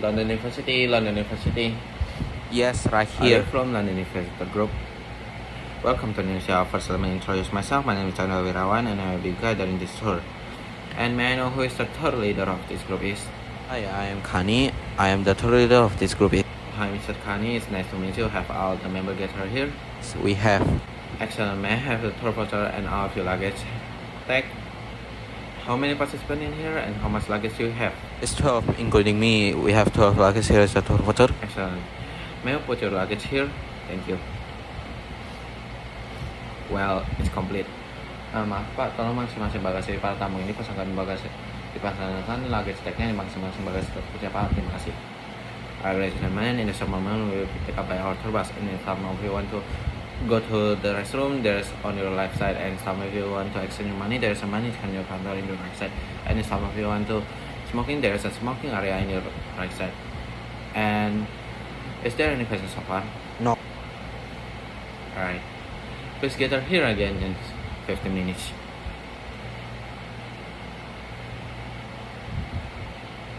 London University, London University. Yes, right Are you here. from London University Group? Welcome to Indonesia. First, let me introduce myself. My name is Chandra Wirawan, and I will be guide during this tour. And may I know who is the third leader of this group is? Hi, I am Khani. I am the tour leader of this group. Hi, Mr. Khani. It's nice to meet you. Have all the members gathered here. So we have. Excellent. May I have the tour voucher and all of your luggage tag? How many participants in here and how much luggage you have? It's 12, including me. We have 12 luggage. Here is the tour voucher. Excellent. May I put your luggage here? Thank you. Well, it's complete. Maaf Pak, tolong masing-masing bagasi para tamu ini dipasangkan luggage tag-nya di masing-masing bagasi terpercaya Pak. Terima kasih. Ladies and gentlemen, in the summer month we will be picked up by our tour bus. And if some of you want to go to the restroom, there's on your left side. And some of you want to exchange your money, there's a money in your counter in your right side. And if some of you want to smoking, there's a smoking area in your right side. And is there any questions so far? No. Alright. Please gather here again in 15 minutes.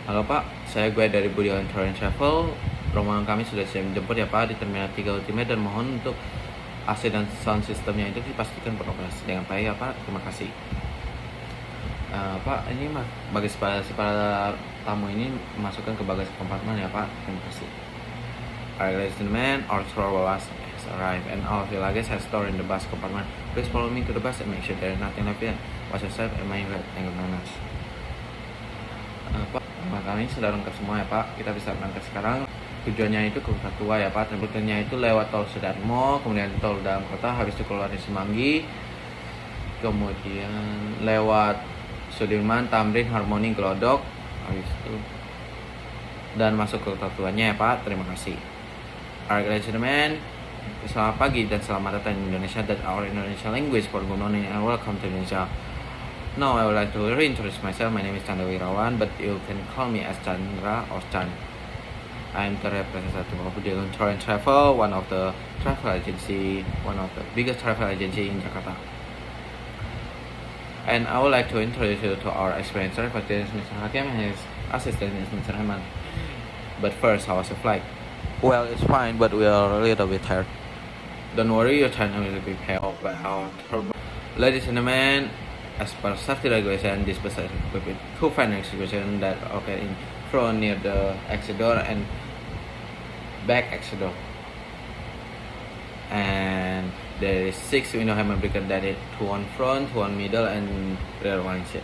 Halo Pak, saya gue dari Wirawan Tour and Travel. Rombongan kami sudah siap menjemput ya Pak di Terminal 3 Ultimate dan mohon untuk AC dan sound systemnya itu dipastikan beroperasi dengan baik ya Pak. Terima kasih. Pak, ini bagasi para tamu ini masukkan ke bagasi kompartemen ya Pak. Terima kasih. Alright, ladies and gentlemen, our tour bus has arrived and all of your luggage has stored in the bus compartment. Please follow me to the bus and make sure there is nothing left behind. Watch yourself and mind your head. Thank you very much. Pak, kami sudah lengkap semua ya Pak. Kita bisa berangkat sekarang. Tujuannya itu ke Kota Tua ya Pak. Rutenya itu lewat tol Sudarmo, kemudian tol dalam kota, habis itu keluar dari Semanggi, kemudian lewat Sudirman, Tamrin, Harmoni, Glodok, habis itu dan masuk ke Kota Tuanya ya Pak. Terima kasih. Alright, ladies and gentlemen, selamat pagi dan selamat datang di Indonesia. That's our Indonesian language for good morning and welcome to Indonesia. Now I would like to reintroduce myself. My name is Chandra Wirawan, but you can call me as Chandra or Chan. I am the representative of Wirawan Tour and Travel, one of the biggest travel agency in Jakarta. And I would like to introduce you to our experienced travel agent, Mr. Hakim, and his assistant is Mr. Rahman. But first, how was your flight? Well, it's fine, but we are a little bit tired. Don't worry, your time will be paid off by our tour. Ladies and gentlemen, as per safety regulation, this bus is equipped with two fan execution that occur in front near the exit door and back exit door. And there is 6 window hammer breaker that is 2 on front, 2 on middle, and rear one seat.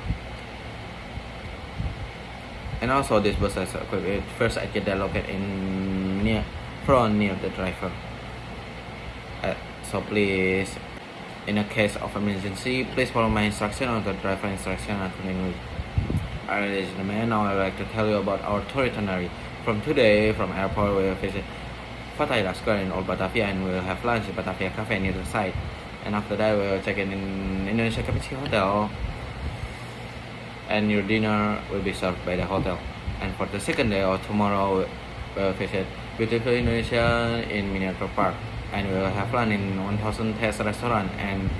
And also this bus is equipped with first aid kit that located in near the driver. So please, in a case of emergency, please follow my instruction or the driver instruction accordingly. Alright, ladies and gentlemen, now I would like to tell you about our tour itinerary. From today, from airport, we will visit Fatahillah Square in Old Batavia and we will have lunch at Batavia Cafe near the site. And after that, we will check in Indonesia Capacity Hotel. And your dinner will be served by the hotel. And for the second day or tomorrow, we will visit beautiful Indonesia in Miniature Park. And we will have lunch in 1000 Test restaurant and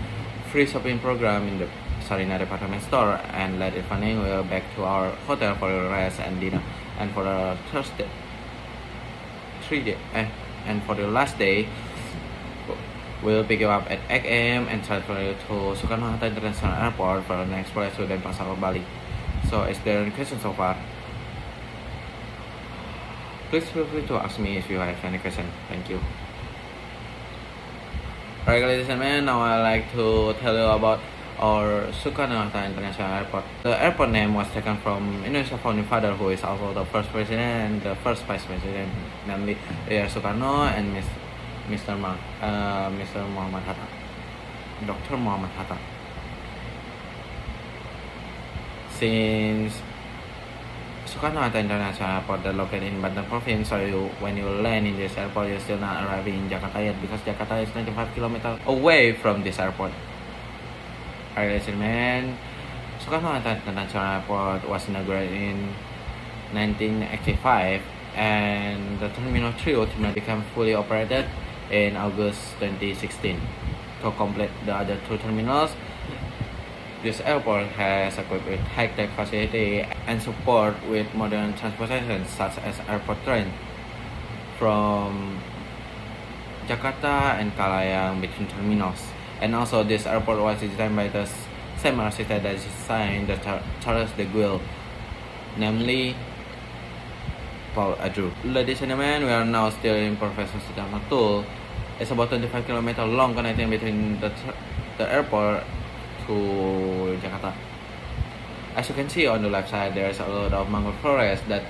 free shopping program in the Sarina department store. And later evening, we will back to our hotel for the rest and dinner. And for the Thursday, and for the last day, we'll pick you up at 8 a.m. and transfer you to Soekarno-Hatta International Airport for the next flight to Denpasar, Bali. So, is there any questions so far? Please feel free to ask me if you have any question. Thank you. Alright, ladies and gentlemen, now I'd like to tell you about our Soekarno-Hatta International Airport. The airport name was taken from Indonesia's founding father, who is also the first president and the first vice president, namely Sukarno and Mr. Muhammad Hatta, Dr. Muhammad Hatta. Since Soekarno-Hatta International Airport is located in Banten Province, so when you land in this airport, you're still not arriving in Jakarta yet because Jakarta is 95 kilometers away from this airport. Alright, ladies and gentlemen, Soekarno-Hatta International Airport was inaugurated in 1985 and the Terminal 3 ultimately became fully operated in August 2016. To complete the other two terminals, This airport has equipped with high-tech facility and support with modern transportation such as airport train from Jakarta and Kalayang between terminals. And also this airport was designed by the same architect that designed the Charles de Gaulle, namely Paul Adru. Ladies and gentlemen, we are now still in Professor Sudarma Tool. It's about 25 kilometers long connecting between the airport to Jakarta. As you can see on the left side, there is a lot of mangrove forest that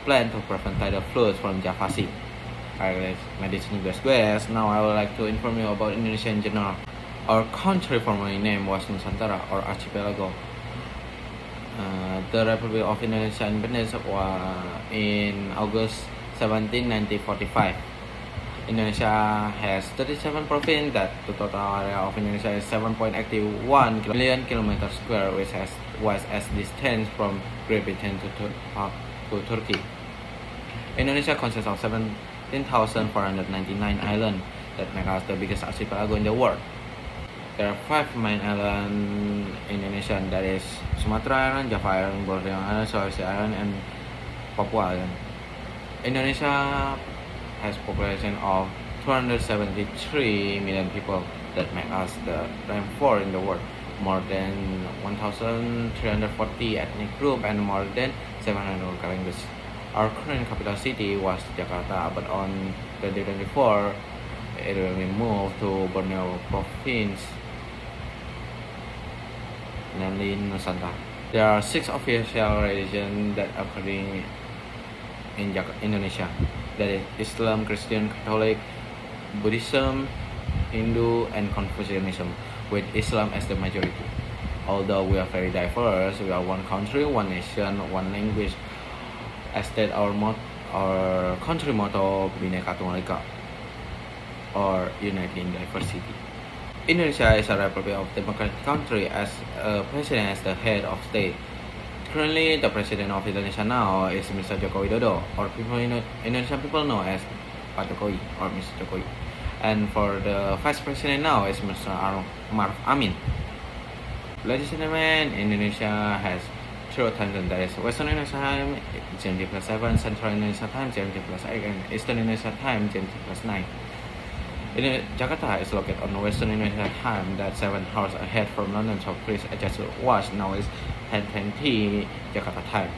plan to prevent tidal floods from Java Sea. Alright, medicine Tugas. Now I would like to inform you about Indonesia in general. Our country formerly named was Nusantara or Archipelago. The Republic of Indonesia independence was in August 17, 1945. Indonesia has 37 provinces. That the total area of Indonesia is 7.81 million kilometers square, which was as distance from Great Britain to Turkey. Indonesia consists of 17,499 islands that make us the biggest archipelago in the world. There are 5 main islands in Indonesia, that is Sumatra Island, Java Island, Borneo Island, Sulawesi Island, and Papua Island. Indonesia has population of 273 million people that make us the rank 4 in the world. More than 1,340 ethnic groups and more than 700 local languages. Our current capital city was Jakarta, but on 2024 it will be moved to Borneo province, namely Nusantara. There are 6 official religions that occur in Indonesia. That is Islam, Christian, Catholic, Buddhism, Hindu, and Confucianism, with Islam as the majority. Although we are very diverse, we are one country, one nation, one language. As that our country motto, Bhinneka Tunggal Ika, or United in Diversity. Indonesia is a republic of democratic country as a president as the head of state. Currently, the president of Indonesia now is Mr. Joko Widodo, or Indonesian people know as Pak Jokowi or Mr. Jokowi. And for the vice president now is Mr. Maruf Amin. Ladies and gentlemen, Indonesia has 0 time zone, that is Western Indonesia time GMT plus 7, Central Indonesia time GMT plus 8, and Eastern Indonesia time GMT plus 9. Jakarta is located on Western Indonesia time, that's 7 hours ahead from London, so please adjust your watch. Now is 10:20 Jakarta time.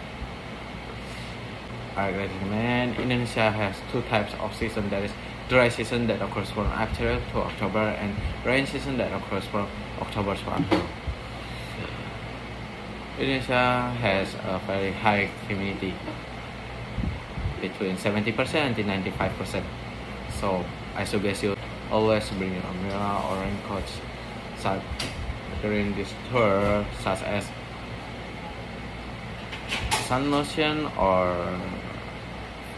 Alright, ladies and gentlemen, Indonesia has 2 types of season, that is dry season that occurs from April to October, and rain season that occurs from October to April. Indonesia has a very high humidity, between 70% and 95%. So I suggest you always bring your umbrella or raincoats during this tour, such as sun lotion or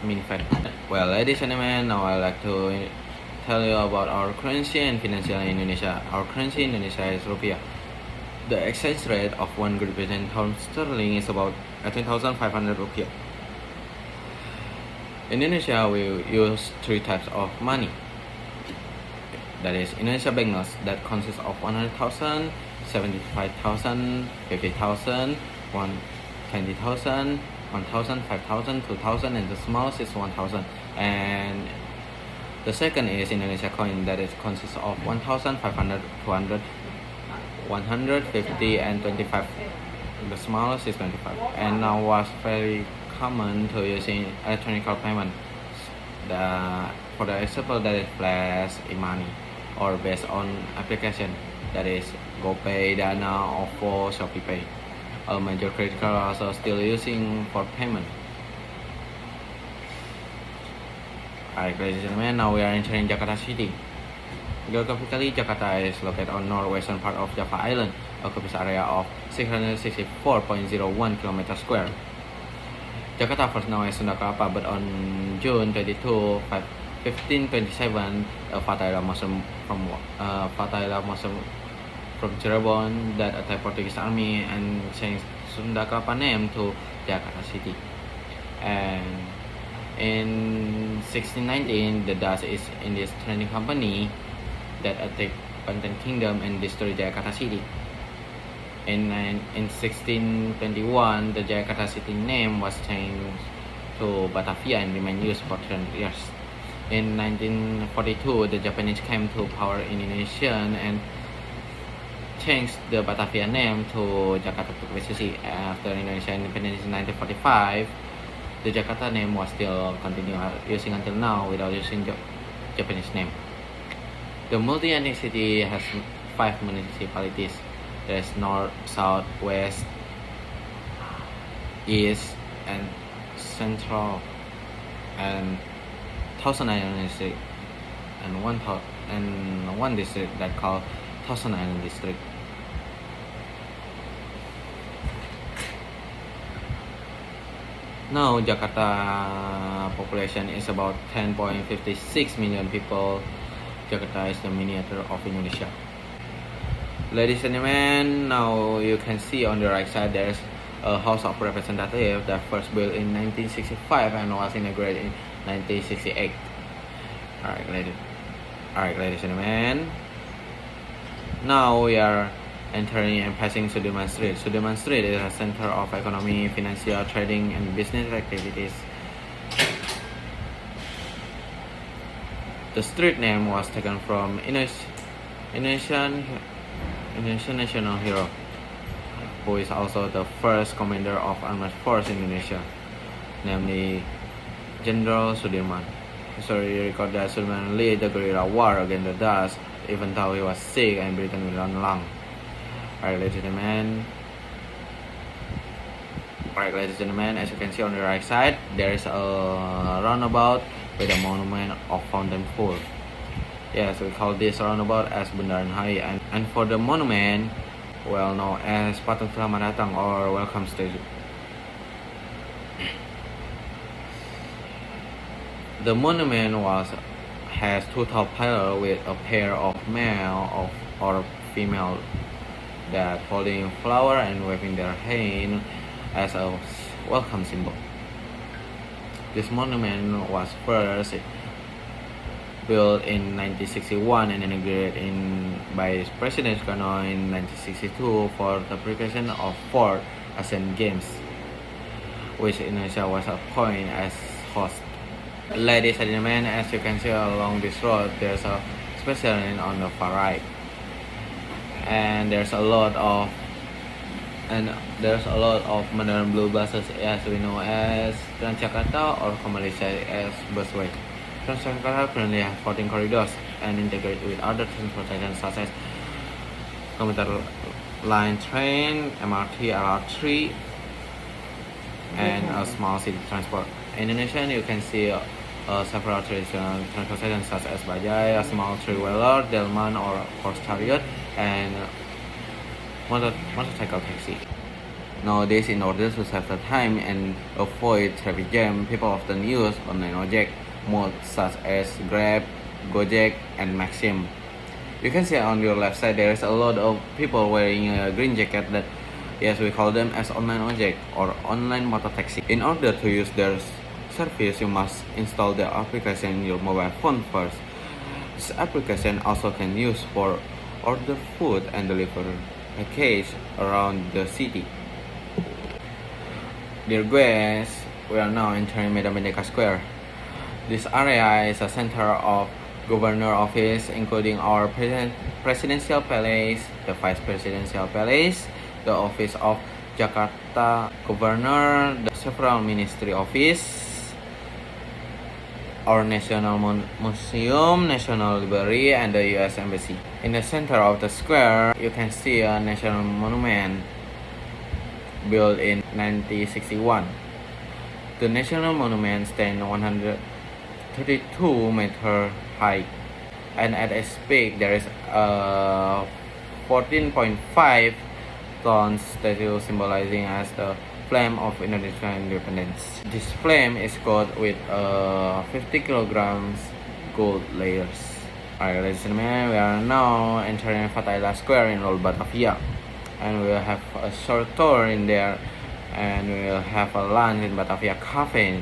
mini fan. Well, ladies and gentlemen, now I'd like to tell you about our currency and financial in Indonesia. Our currency in Indonesia is rupiah. The exchange rate of 1 Great Britain pound sterling is about 18,500 rupiah. In Indonesia, we use 3 types of money. That is Indonesia banknotes that consists of 100,000, 75,000, 50,000, 20,000, 1,000, 5,000, 2,000, and the smallest is 1,000. And the second is Indonesia coin that is consists of 1,000, 500, 200, 150, and 25. The smallest is 25. And now was very common to using electronic payment. For the example, that is Flash, e-money, or based on application, that is GoPay, Dana, OVO, ShopeePay. All major credit cards are also still using for payment. Alright, ladies and gentlemen, now we are entering Jakarta City. Geographically, Jakarta is located on northwestern part of Java Island, occupies area of 664.01 km square. Jakarta first known as Sunda Kelapa, but on June 22, 1527, a fatal mushroom from Cirebon that attacked Portuguese army and changed Sunda Kelapa name to Jakarta City. And in 1619, the Dutch East India Trading Company that attacked Banten Kingdom and destroyed Jakarta City. In 1621, the Jakarta city name was changed to Batavia and remained used for 10 years. In 1942, the Japanese came to power in Indonesia and changed the Batavia name to Jakarta Tugas. After Indonesia independence in 1945, the Jakarta name was still continued using until now without using Japanese name. The multi-ethnic city has 5 municipalities. There's north, south, west, east, and central, and 1,000 Island district, and one district that called 1,000 Island district. Now Jakarta population is about 10.56 million people. Jakarta is the miniature of Indonesia. Ladies and gentlemen, now you can see on the right side there's a House of Representatives that first built in 1965 and was inaugurated in 1968. Alright, ladies and gentlemen. Now we are entering and passing Sudirman Street. Sudirman Street is a center of economy, financial, trading, and business activities. The street name was taken from Indonesian national hero, who is also the first commander of armed force in Indonesia, namely General Sudirman. History records that Sudirman led the guerrilla war against the Dutch, even though he was sick and breathing with one lung. Alright, ladies and gentlemen, as you can see on the right side, there is a roundabout with a monument of Fountain Pool. Yes, we call this roundabout as Bundaran Hai, and for the monument, well known as Patung Selamat Datang or Welcome Statue. The monument has 2 tall pillars with a pair of male or female that holding flower and waving their hand as a welcome symbol. This monument was first built in 1961 and inaugurated by President Soekarno in 1962 for the preparation of 4th Asian Games, which Indonesia was appointed as host. Ladies and gentlemen, as you can see along this road, there's a special lane on the far right, and there's a lot of modern blue buses, as we know as Transjakarta, or commonly said as busway. Transjakarta currently has 14 corridors and integrated with other transportation such as commuter line train, MRT, LR3, and a small city transport. In Indonesia, you can see several traditional transportation such as bajai, a small three-wheeler, delman or horse chariot, and motorcycle taxi. Nowadays, in order to save the time and avoid traffic jam, people often use online ojek modes such as Grab, Gojek, and Maxim. You can see on your left side there is a lot of people wearing a green jacket that, yes, we call them as online ojek or online motor taxi. In order to use their service, you must install the application in your mobile phone first. This application also can use for order food and deliver package around the city. Dear guests, we are now entering Medan Merdeka Square. This area is a center of governor office, including our presidential palace, the vice presidential palace, the office of Jakarta governor, the several ministry office, our national museum, national library, and the U.S. embassy. In the center of the square, you can see a national monument built in 1961. The national monument stands 132 meters high, and at its peak there is a 14.5 ton statue symbolizing as the flame of Indonesian independence. This flame is coated with 50 kilograms gold layers. Alright, ladies and gentlemen, we are now entering Fatahillah Square in Old Batavia, and we will have a short tour in there, and we will have a lunch in Batavia Cafe.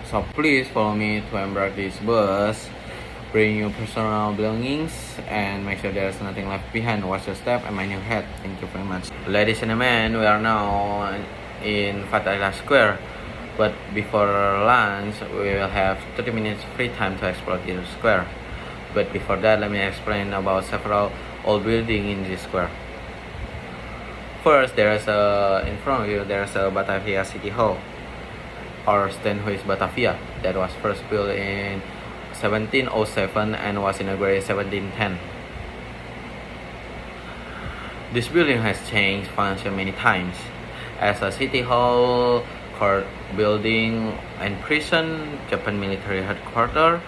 So please follow me to embark this bus Bring your personal belongings and make sure there's nothing left behind. Watch your step and mind your head. Thank you very much. Ladies and gentlemen, we are now in Fatayla Square. But before lunch, we will have 30 minutes free time to explore the square. But before that, let me explain about several old buildings in this square. First, in front of you, there's a Batavia City Hall, or Stenhuis Batavia, that was first built in 1707 and was inaugurated 1710. This building has changed function many times as a city hall, court building and prison, Japan military headquarters,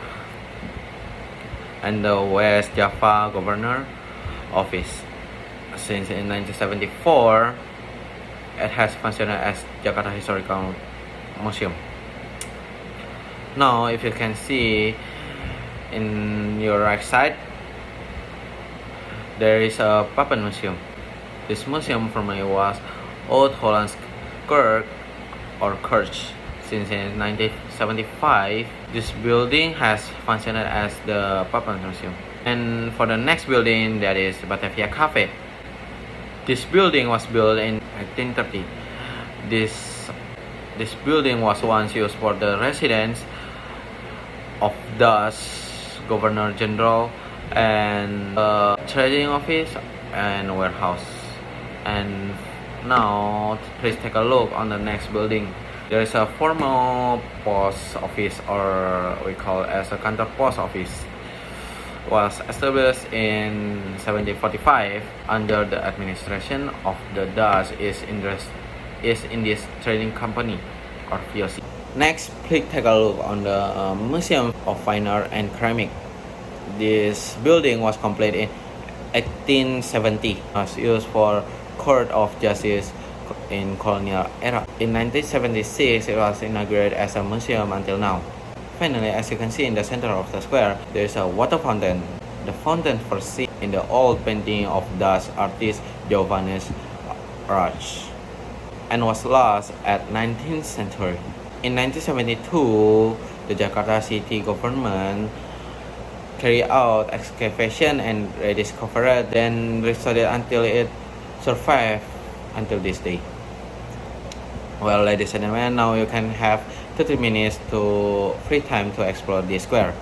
and the West Java Governor Office. Since in 1974, it has functioned as Jakarta Historical Museum. Now, if you can see in your right side, there is a puppet museum. This museum formerly was Old Holland's Kirk or Church. Since in 1975, this building has functioned as the puppet museum. And for the next building, that is Batavia Cafe. This building was built in 1930. This building was once used for the residence of Tugas, Governor General, and trading office and warehouse. And now, please take a look on the next building. There is a formal post office, or we call it as a kantor post office. Was established in 1745 under the administration of the Dutch East Indies Trading Company, or VOC. Next, please take a look on the Museum of Fine Art and Ceramic. This building was completed in 1870. Was used for Court of Justice in colonial era. In 1976, it was inaugurated as a museum until now. Finally, as you can see in the center of the square, there is a water fountain. The fountain first seen in the old painting of Dutch artist Johannes Rauch and was lost at 19th century. In 1972, the Jakarta city government carried out excavation and rediscovered, then restored it until it survived until this day. Well, ladies and gentlemen, now you can have 30 minutes to free time to explore this square.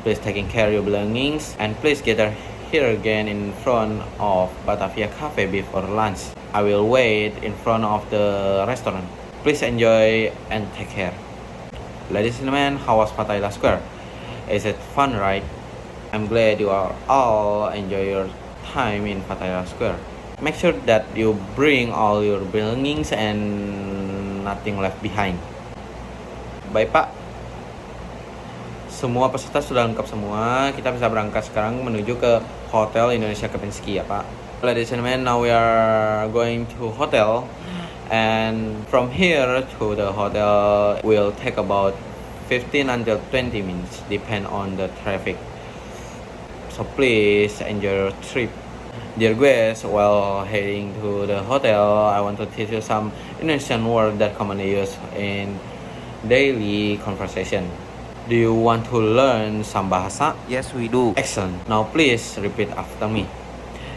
Please taking care of your belongings and please gather here again in front of Batavia Cafe before lunch. I will wait in front of the restaurant. Please enjoy and take care. Ladies and gentlemen, how was Fatayla Square? Is it fun, right? I'm glad you are all enjoy your time in Fatayla Square. Make sure that you bring all your belongings and nothing left behind. Baik Pak, semua peserta sudah lengkap semua. Kita bisa berangkat sekarang menuju ke Hotel Indonesia Kempinski ya Pak. Ladies and gentlemen, now we are going to hotel, and from here to the hotel will take about 15 until 20 minutes, depend on the traffic. So please enjoy your trip. Dear guests, while heading to the hotel, I want to teach you some Indonesian words that commonly used in daily conversation. Do you want to learn some bahasa? Yes, we do. Excellent. Now please repeat after me.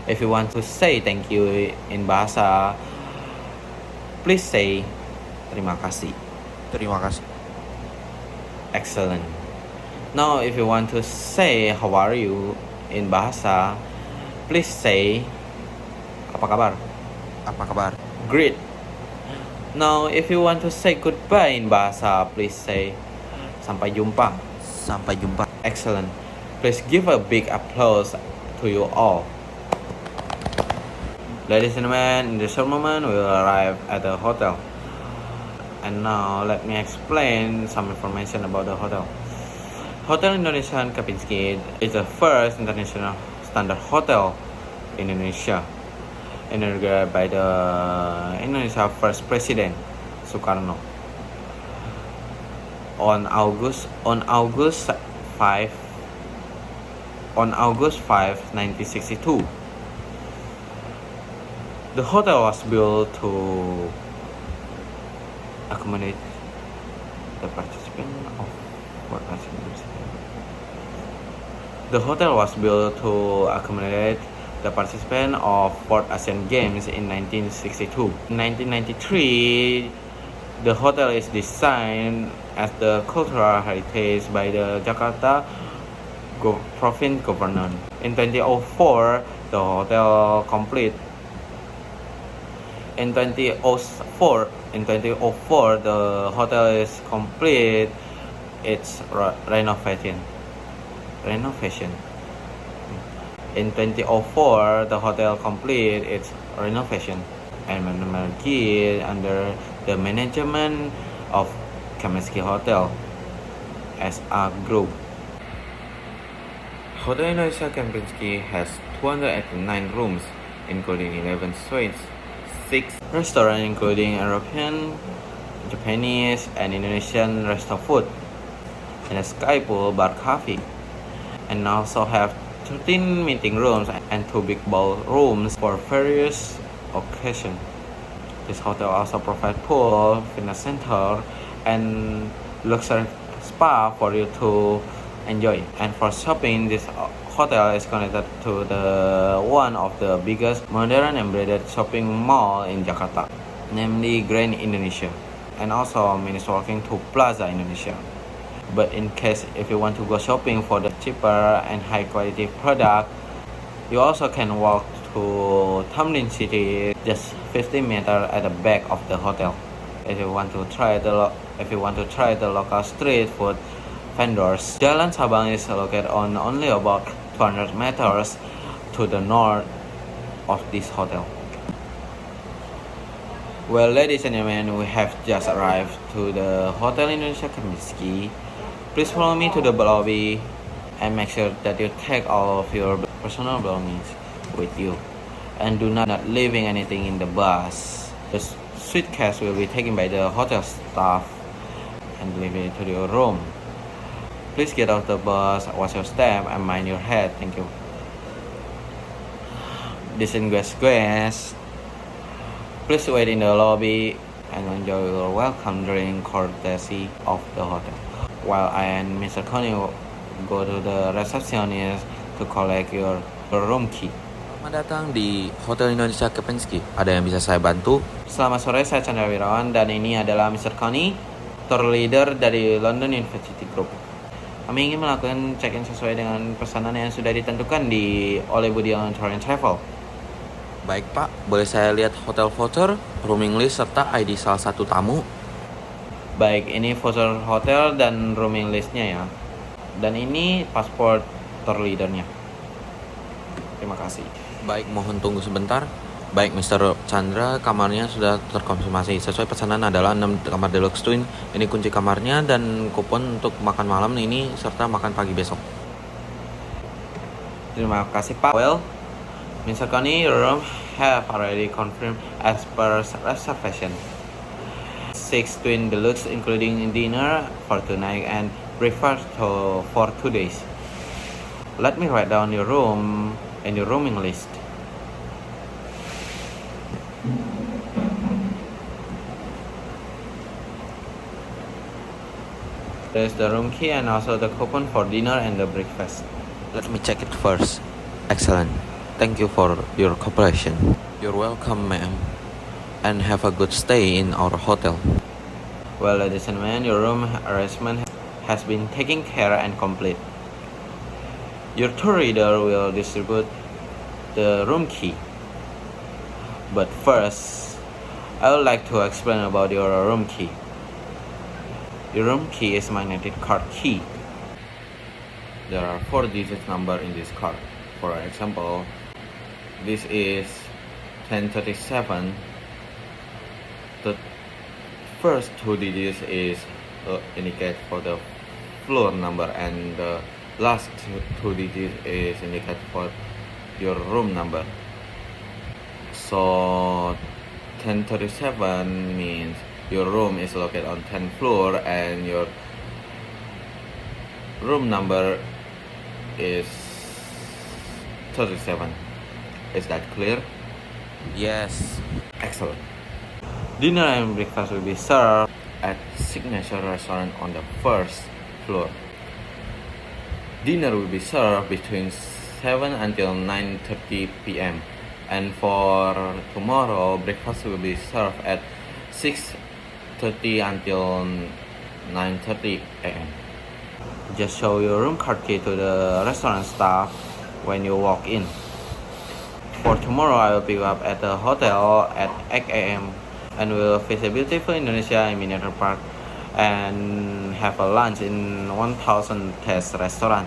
If you want to say thank you in bahasa, please say terima kasih. Terima kasih. Excellent. Now if you want to say how are you in bahasa, please say apa kabar? Apa kabar? Great. Now if you want to say goodbye in bahasa, please say sampai jumpa. Sampai jumpa. Excellent. Please give a big applause to you all. Ladies and gentlemen, in this short moment we will arrive at the hotel. And now let me explain some information about the hotel. Hotel Indonesia Kempinski is the first international standard hotel in Indonesia, inaugurated by the Indonesia first President Soekarno on August 5, 1962. The hotel was built to accommodate the participants of workers in the city. The hotel was built to accommodate the participants of 4th Asian Games in 1962. In 1993, the hotel is designed as the cultural heritage by the Jakarta province government. In 2004, the hotel complete. In 2004, the hotel is complete its renovation. In 2004, the hotel completed its renovation and managed under the management of Kamenski Hotel as a group. Hotel Indonesia Kempinski has 289 rooms, including 11 suites, 6 restaurants including European, Japanese, and Indonesian restaurant food, and a sky pool bar cafe, and also have 13 meeting rooms and 2 big ballrooms for various occasions. This hotel also provides pool, fitness center, and luxury spa for you to enjoy. And for shopping, this hotel is connected to one of the biggest modern and branded shopping mall in Jakarta, namely Grand Indonesia, and also means walking to Plaza Indonesia. But in case if you want to go shopping for the cheaper and high quality product, you also can walk to Tamrin City, just 50 meters at the back of the hotel. If you want to try the local street food vendors, Jalan Sabang is located on only about 200 meters to the north of this hotel. Well, ladies and gentlemen, we have just arrived to the Hotel Indonesia Kempinski. Please follow me to the lobby and make sure that you take all of your personal belongings with you and do not leaving anything in the bus. The suitcase will be taken by the hotel staff and delivered to your room. Please get out the bus, watch your step, and mind your head. Thank you. Distinguished guests, please wait in the lobby and enjoy your welcome drink courtesy of the hotel, while I and Mr. Connie go to the receptionist to collect your room key. Selamat datang di Hotel Indonesia Kempinski. Ada yang bisa saya bantu? Selamat sore, saya Chandra Wirawan dan ini adalah Mr. Connie, tour leader dari London University Group. Kami ingin melakukan check-in sesuai dengan pesanan yang sudah ditentukan oleh Budian Tour and Travel. Baik Pak, boleh saya lihat hotel voucher, rooming list, serta ID salah satu tamu? Baik, ini voucher hotel dan rooming listnya ya. Dan ini paspor tour leadernya. Terima kasih. Baik, mohon tunggu sebentar. Baik, Mr. Chandra, kamarnya sudah terkonfirmasi. Sesuai pesanan adalah 6 kamar deluxe twin. Ini kunci kamarnya dan kupon untuk makan malam ini serta makan pagi besok. Terima kasih Pak. Well, Mr. Connie, your room have already confirmed as per reservation. 6 twin deluxe including dinner for tonight and breakfast for 2 days. Let me write down your room and your rooming list. There's the room key and also the coupon for dinner and the breakfast. Let me check it first. Excellent. Thank you for your cooperation. You're welcome, ma'am. And have a good stay in our hotel. Well, ladies and gentlemen, your room arrangement has been taken care and complete. Your tour leader will distribute the room key. But first, I would like to explain about your room key. Your room key is magnetic card key. There are 4 digit number in this card. For example, this is 1037. The first 2 digits is indicate for the floor number, and the last 2 digits is indicate for your room number. So 1037 means your room is located on 10th floor and your room number is 37. Is that clear? Yes. Excellent. Dinner and breakfast will be served at Signature Restaurant on the 1st floor. Dinner will be served between 7 until 9:30 p.m. And for tomorrow, breakfast will be served at 6:30 until 9:30 a.m. Just show your room card key to the restaurant staff when you walk in. For tomorrow, I will pick you up at the hotel at 8 a.m. and we'll visit beautiful Indonesia in Miniature Park and have a lunch in 1000 Test restaurant.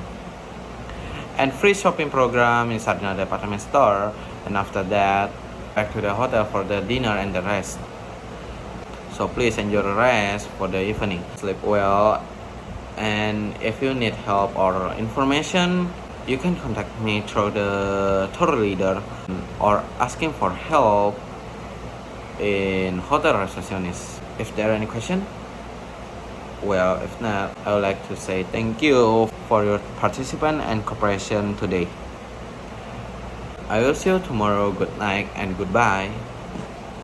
And free shopping program in Sarjana department store, and after that back to the hotel for the dinner and the rest. So please enjoy the rest for the evening. Sleep well, and if you need help or information, you can contact me through the tour leader or asking for help in hotel receptionist. If there are any question, well, if not, I would like to say thank you for your participation and cooperation today. I will see you tomorrow. Good night and goodbye.